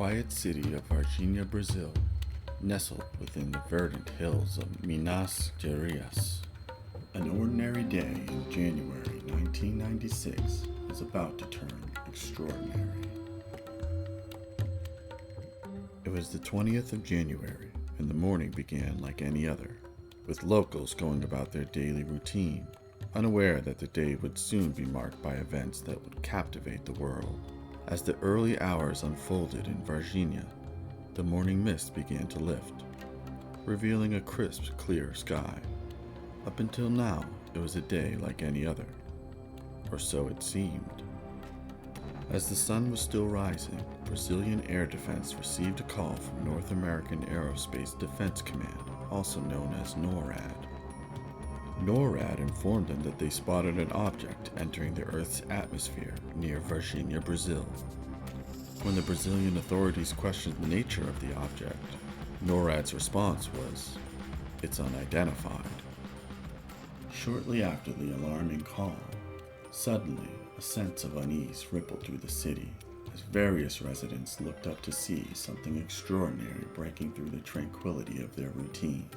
quiet city of Varginha, Brazil, nestled within the verdant hills of Minas Gerais. An ordinary day in January 1996 is about to turn extraordinary. It was the 20th of January, and the morning began like any other, with locals going about their daily routine, unaware that the day would soon be marked by events that would captivate the world. As the early hours unfolded in Varginha, the morning mist began to lift, revealing a crisp, clear sky. Up until now, it was a day like any other, or so it seemed. As the sun was still rising, Brazilian Air Defense received a call from North American Aerospace Defense Command, also known as NORAD. NORAD informed them that they spotted an object entering the Earth's atmosphere near Varginha, Brazil. When the Brazilian authorities questioned the nature of the object, NORAD's response was, "It's unidentified." Shortly after the alarming call, suddenly a sense of unease rippled through the city as various residents looked up to see something extraordinary breaking through the tranquility of their routine.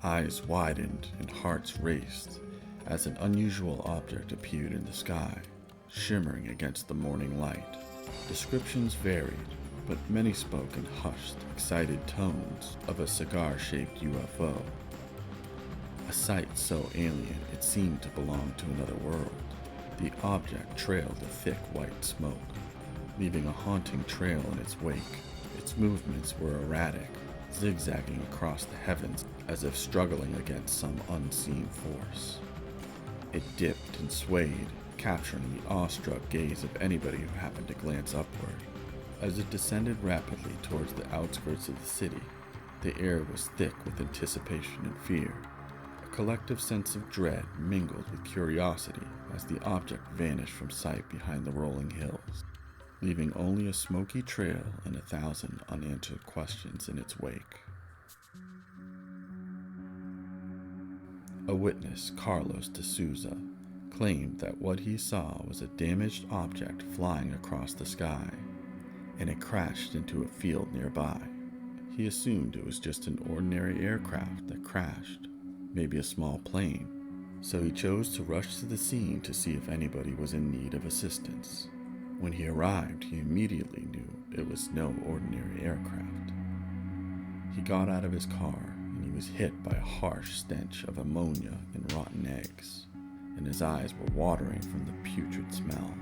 Eyes widened and hearts raced as an unusual object appeared in the sky, shimmering against the morning light. Descriptions varied, but many spoke in hushed, excited tones of a cigar-shaped UFO. A sight so alien it seemed to belong to another world. The object trailed a thick white smoke, leaving a haunting trail in its wake. Its movements were erratic, zigzagging across the heavens as if struggling against some unseen force. It dipped and swayed, capturing the awestruck gaze of anybody who happened to glance upward. As it descended rapidly towards the outskirts of the city, the air was thick with anticipation and fear. A collective sense of dread mingled with curiosity as the object vanished from sight behind the rolling hills, leaving only a smoky trail and 1,000 unanswered questions in its wake. A witness, Carlos de Souza, claimed that what he saw was a damaged object flying across the sky, and it crashed into a field nearby. He assumed it was just an ordinary aircraft that crashed, maybe a small plane, so he chose to rush to the scene to see if anybody was in need of assistance. When he arrived, he immediately knew it was no ordinary aircraft. He got out of his car, and he was hit by a harsh stench of ammonia and rotten eggs, and his eyes were watering from the putrid smell.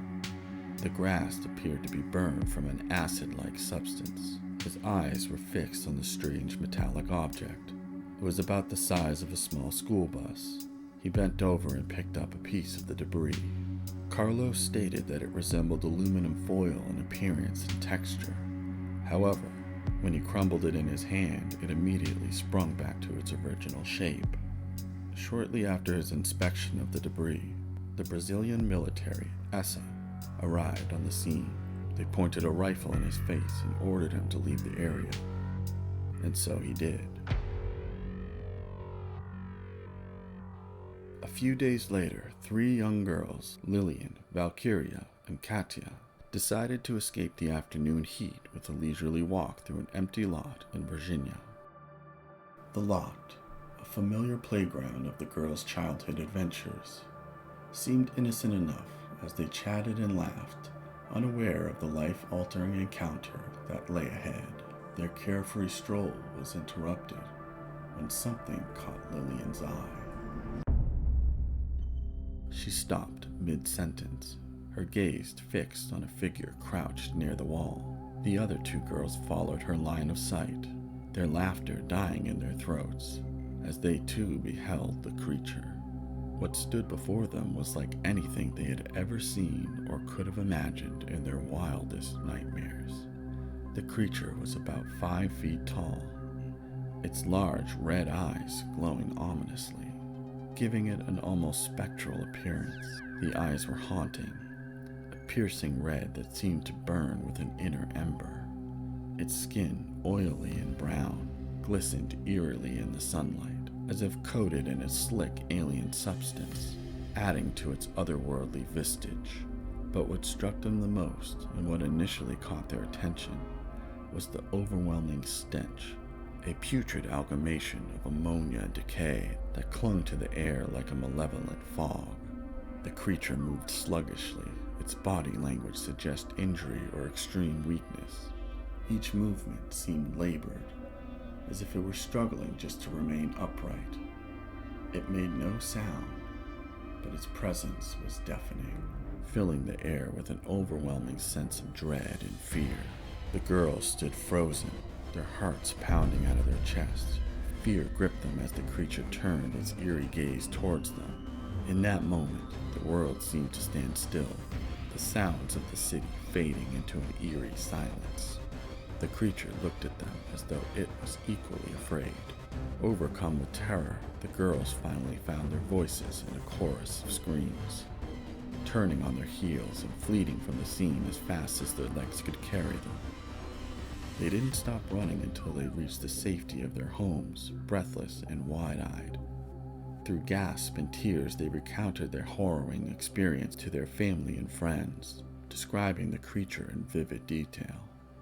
The grass appeared to be burned from an acid-like substance. His eyes were fixed on the strange metallic object. It was about the size of a small school bus. He bent over and picked up a piece of the debris. Carlos stated that it resembled aluminum foil in appearance and texture. However, when he crumbled it in his hand, it immediately sprung back to its original shape. Shortly after his inspection of the debris, the Brazilian military, ESA, arrived on the scene. They pointed a rifle in his face and ordered him to leave the area. And so he did. A few days later, 3 young girls, Lillian, Valkyria, and Katia, decided to escape the afternoon heat with a leisurely walk through an empty lot in Varginha. The lot, a familiar playground of the girls' childhood adventures, seemed innocent enough as they chatted and laughed, unaware of the life-altering encounter that lay ahead. Their carefree stroll was interrupted when something caught Lillian's eye. She stopped mid-sentence, her gaze fixed on a figure crouched near the wall. The other 2 girls followed her line of sight, their laughter dying in their throats, as they too beheld the creature. What stood before them was like anything they had ever seen or could have imagined in their wildest nightmares. The creature was about 5 feet tall, its large red eyes glowing ominously, giving it an almost spectral appearance. The eyes were haunting, a piercing red that seemed to burn with an inner ember. Its skin, oily and brown, glistened eerily in the sunlight, as if coated in a slick alien substance, adding to its otherworldly vistage. But what struck them the most, and what initially caught their attention, was the overwhelming stench, a putrid amalgamation of ammonia and decay that clung to the air like a malevolent fog. The creature moved sluggishly, its body language suggested injury or extreme weakness. Each movement seemed labored, as if it were struggling just to remain upright. It made no sound, but its presence was deafening, filling the air with an overwhelming sense of dread and fear. The girls stood frozen, their hearts pounding out of their chests. Fear gripped them as the creature turned its eerie gaze towards them. In that moment, the world seemed to stand still, the sounds of the city fading into an eerie silence. The creature looked at them as though it was equally afraid. Overcome with terror, the girls finally found their voices in a chorus of screams. Turning on their heels and fleeing from the scene as fast as their legs could carry them. They didn't stop running until they reached the safety of their homes, breathless and wide-eyed. Through gasps and tears, they recounted their harrowing experience to their family and friends, describing the creature in vivid detail.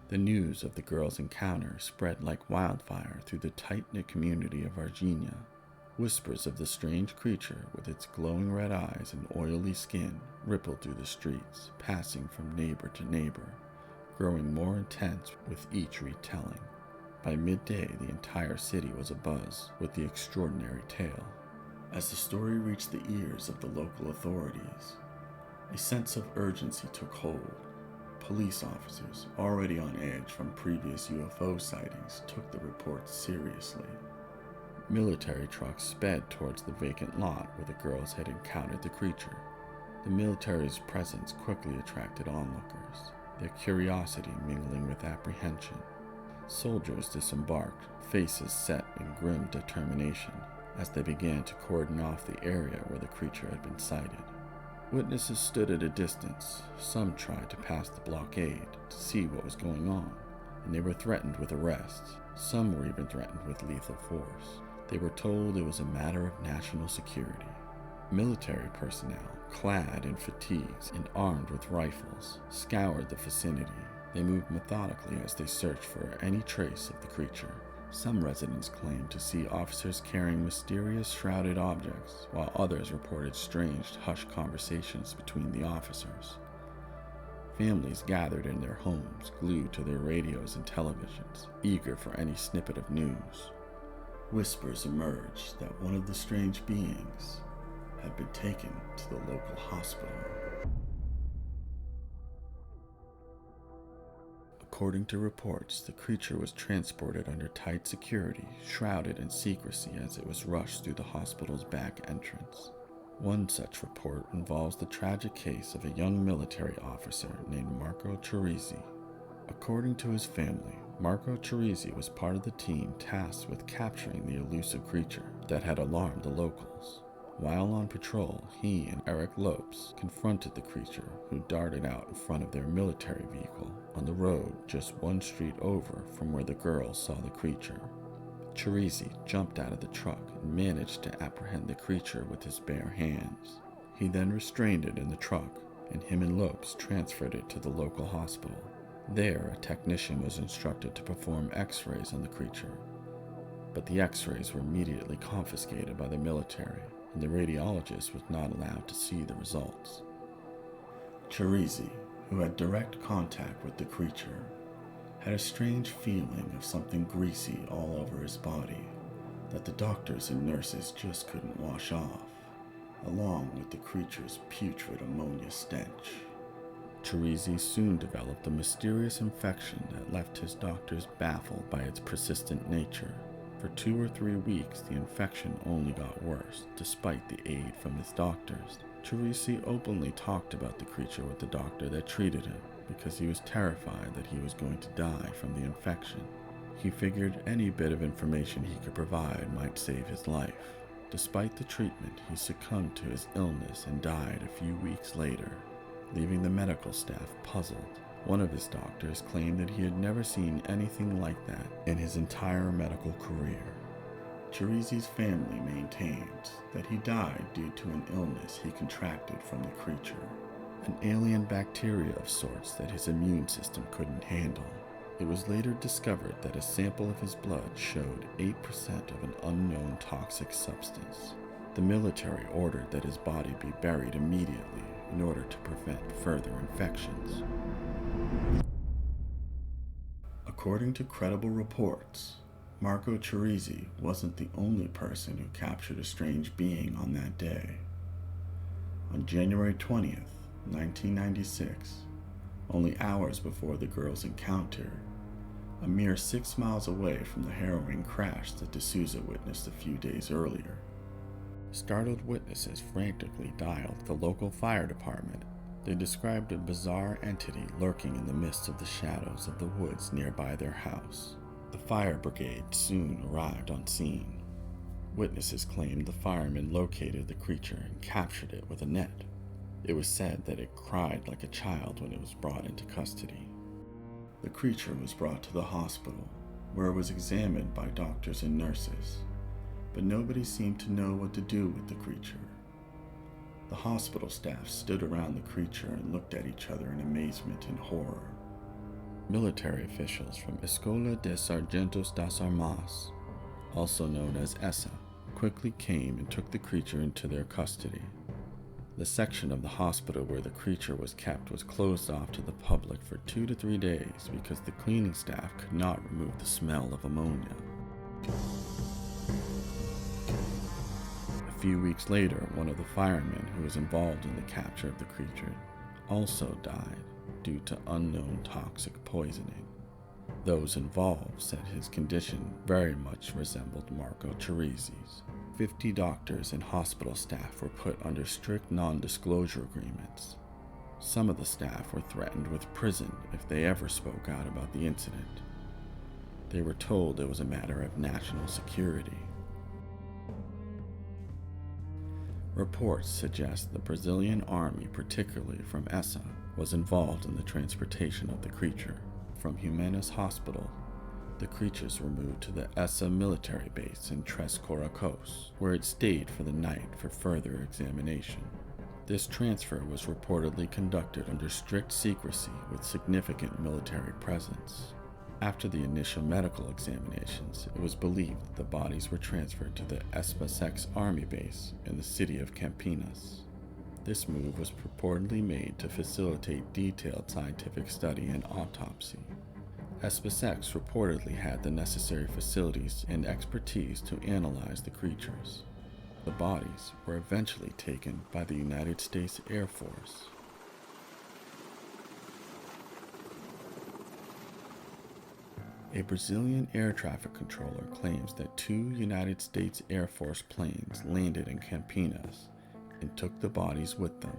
The news of the girls' encounter spread like wildfire through the tight-knit community of Varginha. Whispers of the strange creature with its glowing red eyes and oily skin rippled through the streets, passing from neighbor to neighbor, growing more intense with each retelling. By midday, the entire city was abuzz with the extraordinary tale. As the story reached the ears of the local authorities, a sense of urgency took hold. Police officers, already on edge from previous UFO sightings, took the reports seriously. Military trucks sped towards the vacant lot where the girls had encountered the creature. The military's presence quickly attracted onlookers, their curiosity mingling with apprehension. Soldiers disembarked, faces set in grim determination, as they began to cordon off the area where the creature had been sighted. Witnesses stood at a distance. Some tried to pass the blockade to see what was going on, and they were threatened with arrests. Some were even threatened with lethal force. They were told it was a matter of national security. Military personnel, clad in fatigues and armed with rifles, scoured the vicinity. They moved methodically as they searched for any trace of the creature. Some residents claimed to see officers carrying mysterious shrouded objects, while others reported strange, hushed conversations between the officers. Families gathered in their homes, glued to their radios and televisions, eager for any snippet of news. Whispers emerged that one of the strange beings had been taken to the local hospital. According to reports, the creature was transported under tight security, shrouded in secrecy as it was rushed through the hospital's back entrance. One such report involves the tragic case of a young military officer named Marco Chirizi. According to his family, Marco Chirizi was part of the team tasked with capturing the elusive creature that had alarmed the locals. While on patrol, he and Eric Lopes confronted the creature, who darted out in front of their military vehicle on the road just one street over from where the girls saw the creature. Chirizi jumped out of the truck and managed to apprehend the creature with his bare hands. He then restrained it in the truck, and him and Lopes transferred it to the local hospital. There, a technician was instructed to perform x-rays on the creature, but the x-rays were immediately confiscated by the military, and the radiologist was not allowed to see the results. Chirizi, who had direct contact with the creature, had a strange feeling of something greasy all over his body that the doctors and nurses just couldn't wash off, along with the creature's putrid ammonia stench. Chirizi soon developed a mysterious infection that left his doctors baffled by its persistent nature. For 2 or 3 weeks, the infection only got worse, despite the aid from his doctors. Chirizi openly talked about the creature with the doctor that treated him, because he was terrified that he was going to die from the infection. He figured any bit of information he could provide might save his life. Despite the treatment, he succumbed to his illness and died a few weeks later, leaving the medical staff puzzled. One of his doctors claimed that he had never seen anything like that in his entire medical career. Chirizi's family maintained that he died due to an illness he contracted from the creature, an alien bacteria of sorts that his immune system couldn't handle. It was later discovered that a sample of his blood showed 8% of an unknown toxic substance. The military ordered that his body be buried immediately in order to prevent further infections. According to credible reports, Marco Chirizi wasn't the only person who captured a strange being on that day. On January 20th, 1996, only hours before the girls' encounter, a mere 6 miles away from the harrowing crash that D'Souza witnessed a few days earlier. Startled witnesses frantically dialed the local fire department. They described a bizarre entity lurking in the midst of the shadows of the woods nearby their house. The fire brigade soon arrived on scene. Witnesses claimed the firemen located the creature and captured it with a net. It was said that it cried like a child when it was brought into custody. The creature was brought to the hospital, where it was examined by doctors and nurses, but nobody seemed to know what to do with the creature. The hospital staff stood around the creature and looked at each other in amazement and horror. Military officials from Escola de Sargentos das Armas, also known as ESA, quickly came and took the creature into their custody. The section of the hospital where the creature was kept was closed off to the public for 2 to 3 days because the cleaning staff could not remove the smell of ammonia. A few weeks later, one of the firemen who was involved in the capture of the creature also died due to unknown toxic poisoning. Those involved said his condition very much resembled Marco Chirizi's. 50 doctors and hospital staff were put under strict non-disclosure agreements. Some of the staff were threatened with prison if they ever spoke out about the incident. They were told it was a matter of national security. Reports suggest the Brazilian army, particularly from ESA, was involved in the transportation of the creature. From Jimenez Hospital, the creatures were moved to the ESA military base in Tres Coracoes, where it stayed for the night for further examination. This transfer was reportedly conducted under strict secrecy with significant military presence. After the initial medical examinations, it was believed that the bodies were transferred to the Espasex Army base in the city of Campinas. This move was purportedly made to facilitate detailed scientific study and autopsy. Espasex reportedly had the necessary facilities and expertise to analyze the creatures. The bodies were eventually taken by the United States Air Force. A Brazilian air traffic controller claims that 2 United States Air Force planes landed in Campinas and took the bodies with them.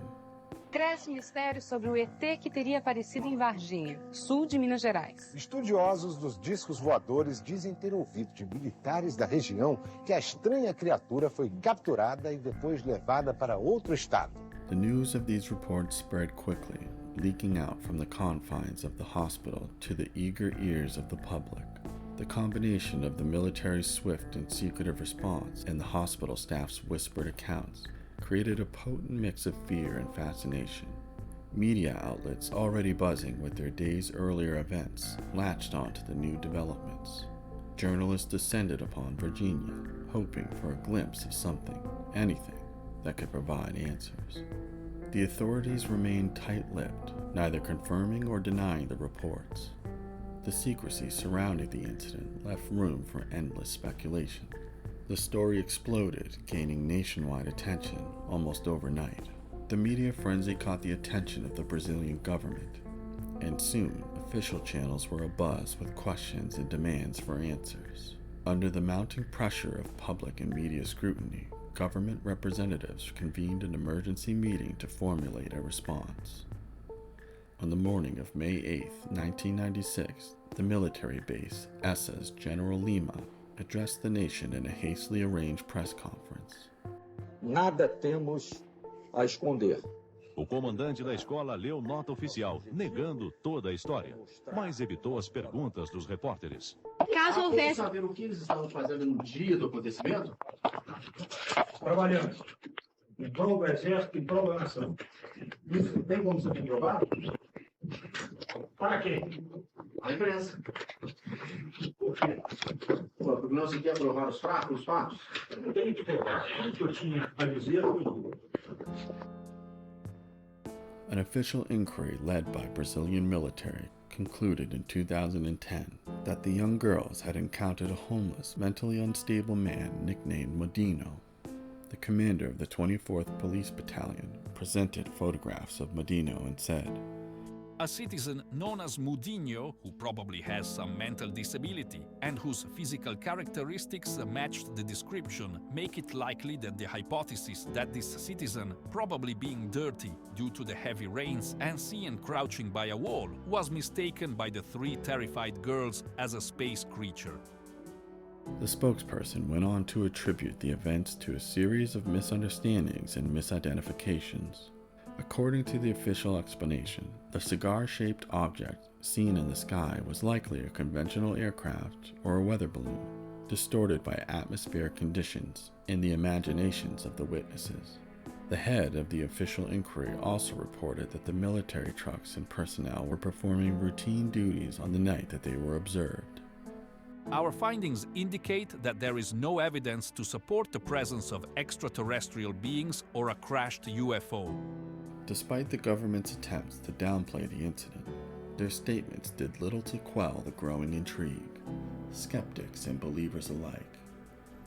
Cresce mistério sobre o ET que teria aparecido em Varginha, sul de Minas Gerais. Estudiosos dos discos voadores dizem ter ouvido de militares da região que a estranha criatura foi capturada e depois levada para outro estado. The news of these reports spread quickly, leaking out from the confines of the hospital to the eager ears of the public. The combination of the military's swift and secretive response and the hospital staff's whispered accounts created a potent mix of fear and fascination. Media outlets already buzzing with their days earlier events latched onto the new developments. Journalists descended upon Varginha, hoping for a glimpse of something, anything, that could provide answers. The authorities remained tight-lipped, neither confirming or denying the reports. The secrecy surrounding the incident left room for endless speculation. The story exploded, gaining nationwide attention almost overnight. The media frenzy caught the attention of the Brazilian government, and soon official channels were abuzz with questions and demands for answers. Under the mounting pressure of public and media scrutiny, government representatives convened an emergency meeting to formulate a response. On the morning of May 8, 1996, the military base, ESA's General Lima, addressed the nation in a hastily arranged press conference. Nada temos a esconder. O comandante da escola leu nota oficial, negando toda a história, mas evitou as perguntas dos repórteres. Caso houvesse... saber o que eles estavam fazendo no dia do acontecimento? Trabalhando. Em prol do exército, em prol da nação. Isso tem como ser comprovado? Para quê? A imprensa. Por quê? Pô, porque não se quer provar os fatos? Não tem que provar. O que eu tinha a dizer foi tudo. An official inquiry led by Brazilian military concluded in 2010 that the young girls had encountered a homeless, mentally unstable man nicknamed Modino. The commander of the 24th Police Battalion presented photographs of Modino and said, "A citizen known as Mudinho, who probably has some mental disability and whose physical characteristics matched the description, make it likely that the hypothesis that this citizen, probably being dirty due to the heavy rains and seen crouching by a wall, was mistaken by the three terrified girls as a space creature." The spokesperson went on to attribute the events to a series of misunderstandings and misidentifications. According to the official explanation, the cigar-shaped object seen in the sky was likely a conventional aircraft or a weather balloon, distorted by atmospheric conditions in the imaginations of the witnesses. The head of the official inquiry also reported that the military trucks and personnel were performing routine duties on the night that they were observed. Our findings indicate that there is no evidence to support the presence of extraterrestrial beings or a crashed UFO. Despite the government's attempts to downplay the incident, their statements did little to quell the growing intrigue. Skeptics and believers alike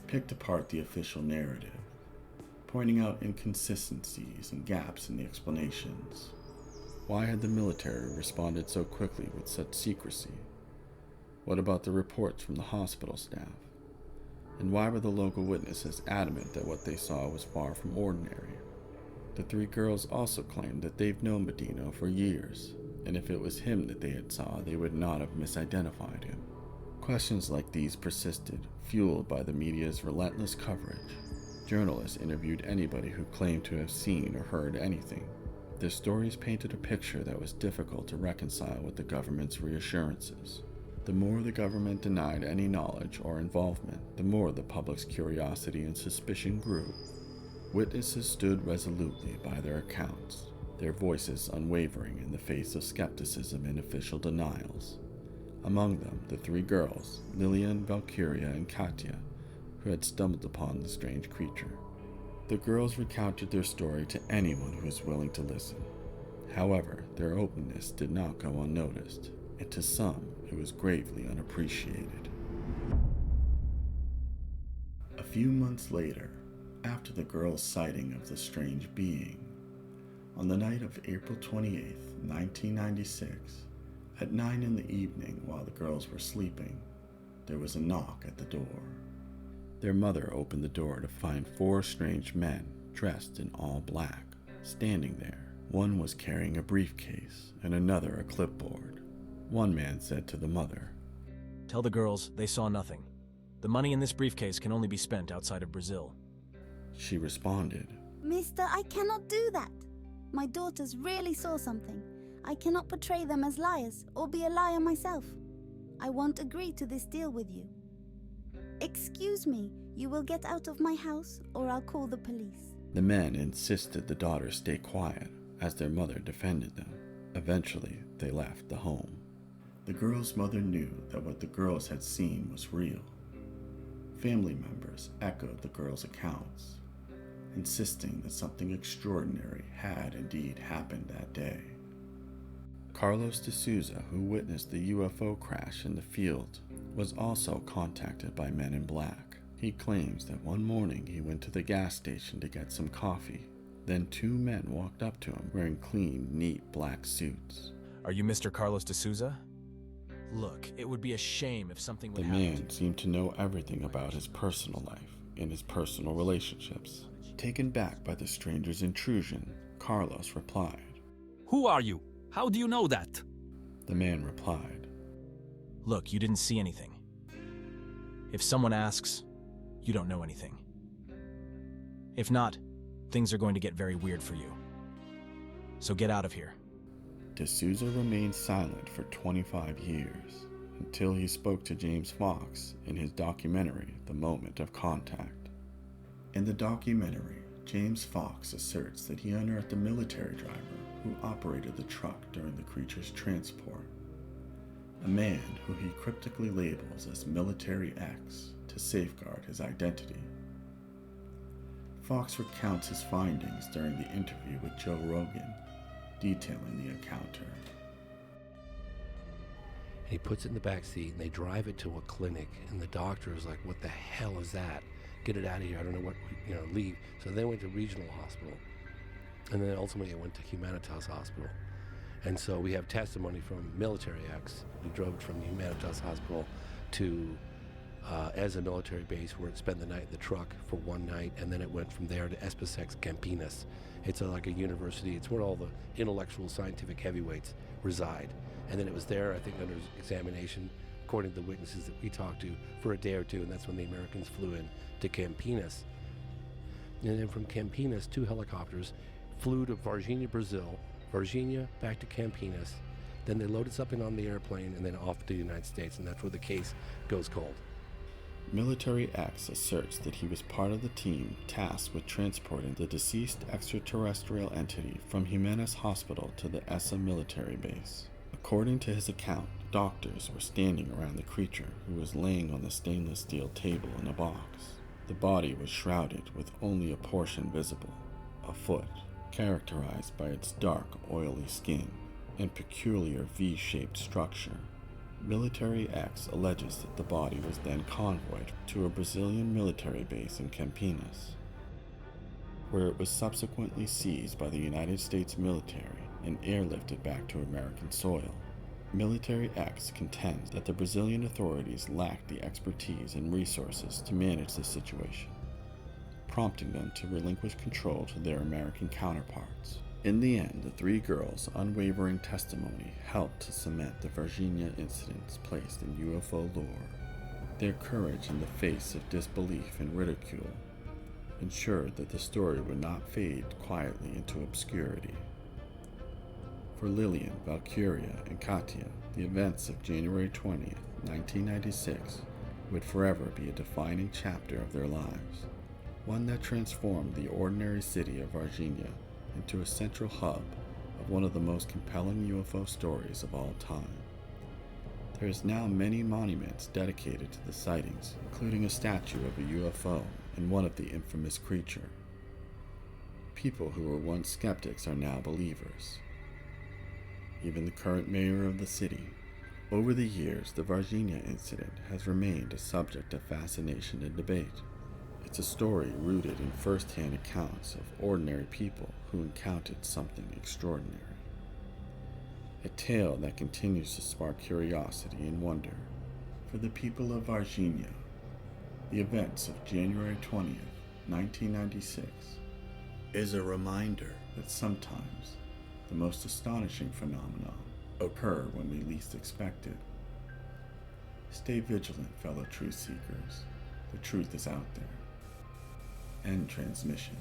picked apart the official narrative, pointing out inconsistencies and gaps in the explanations. Why had the military responded so quickly with such secrecy? What about the reports from the hospital staff? And why were the local witnesses adamant that what they saw was far from ordinary? The three girls also claimed that they've known Modino for years, and if it was him that they had saw, they would not have misidentified him. Questions like these persisted, fueled by the media's relentless coverage. Journalists interviewed anybody who claimed to have seen or heard anything. Their stories painted a picture that was difficult to reconcile with the government's reassurances. The more the government denied any knowledge or involvement, the more the public's curiosity and suspicion grew. Witnesses stood resolutely by their accounts, their voices unwavering in the face of skepticism and official denials. Among them, the three girls, Lillian, Valkyria, and Katya, who had stumbled upon the strange creature. The girls recounted their story to anyone who was willing to listen. However, their openness did not go unnoticed, and to some, it was gravely unappreciated. A few months later, after the girls' sighting of the strange being, on the night of April 28, 1996, at 9 in the evening while the girls were sleeping, there was a knock at the door. Their mother opened the door to find four strange men dressed in all black, standing there. One was carrying a briefcase and another a clipboard. One man said to the mother, "Tell the girls they saw nothing. The money in this briefcase can only be spent outside of Brazil." She responded, "Mister, I cannot do that. My daughters really saw something. I cannot portray them as liars or be a liar myself. I won't agree to this deal with you. Excuse me, you will get out of my house or I'll call the police." The men insisted the daughters stay quiet as their mother defended them. Eventually, they left the home. The girls' mother knew that what the girls had seen was real. Family members echoed the girls' accounts, insisting that something extraordinary had indeed happened that day. Carlos de Souza, who witnessed the UFO crash in the field, was also contacted by Men in Black. He claims that one morning he went to the gas station to get some coffee. Then two men walked up to him wearing clean, neat black suits. "Are you Mr. Carlos de Souza? Look, it would be a shame if something would The happen man seemed to know everything about his personal life and his personal relationships. Taken back by the stranger's intrusion, Carlos replied, "Who are you? How do you know that?" The man replied, Look, you didn't see anything. If someone asks, you don't know anything. If not, things are going to get very weird for you. So get out of here." De Souza remained silent for 25 years, until he spoke to James Fox in his documentary, The Moment of Contact. In the documentary, James Fox asserts that he unearthed a military driver who operated the truck during the creature's transport. a man who he cryptically labels as Military X to safeguard his identity. Fox recounts his findings during the interview with Joe Rogan, detailing the encounter. He puts it in the back seat, and they drive it to a clinic, and the doctor is like, "What the hell is that? Get it out of here. I don't know what, leave." So they went to regional hospital, and then ultimately it went to Humanitas Hospital. And so we have testimony from Military X. We drove it from the Humanitas Hospital to as a military base, where it spent the night in the truck for one night, and then it went from there to Espesex Campinas. It's like a university. It's where all the intellectual scientific heavyweights reside. And then it was there, I think, under examination, according to the witnesses that we talked to, for a day or two, and that's when the Americans flew in to Campinas. And then from Campinas, 2 helicopters flew to Varginha, Brazil, Varginha back to Campinas. Then they loaded something on the airplane and then off to the United States, and that's where the case goes cold. Military X asserts that he was part of the team tasked with transporting the deceased extraterrestrial entity from Jimenez Hospital to the ESA military base. According to his account, doctors were standing around the creature, who was laying on the stainless steel table in a box. The body was shrouded with only a portion visible, a foot, characterized by its dark, oily skin and peculiar V-shaped structure. Military X alleges that the body was then convoyed to a Brazilian military base in Campinas, where it was subsequently seized by the United States military and airlifted back to American soil. Military X contends that the Brazilian authorities lacked the expertise and resources to manage the situation, prompting them to relinquish control to their American counterparts. In the end, the 3 girls' unwavering testimony helped to cement the Varginha incidents placed in UFO lore. Their courage in the face of disbelief and ridicule ensured that the story would not fade quietly into obscurity. For Lillian, Valkyria, and Katya, the events of January 20th, 1996 would forever be a defining chapter of their lives, one that transformed the ordinary city of Varginha into a central hub of one of the most compelling UFO stories of all time. There is now many monuments dedicated to the sightings, including a statue of a UFO and one of the infamous creature. People who were once skeptics are now believers. Even the current mayor of the city. Over the years, the Varginha incident has remained a subject of fascination and debate. It's a story rooted in first-hand accounts of ordinary people who encountered something extraordinary. A tale that continues to spark curiosity and wonder. For the people of Varginha, the events of January 20th, 1996, is a reminder that sometimes the most astonishing phenomena occur when we least expect it. Stay vigilant, fellow truth seekers. The truth is out there. End transmission.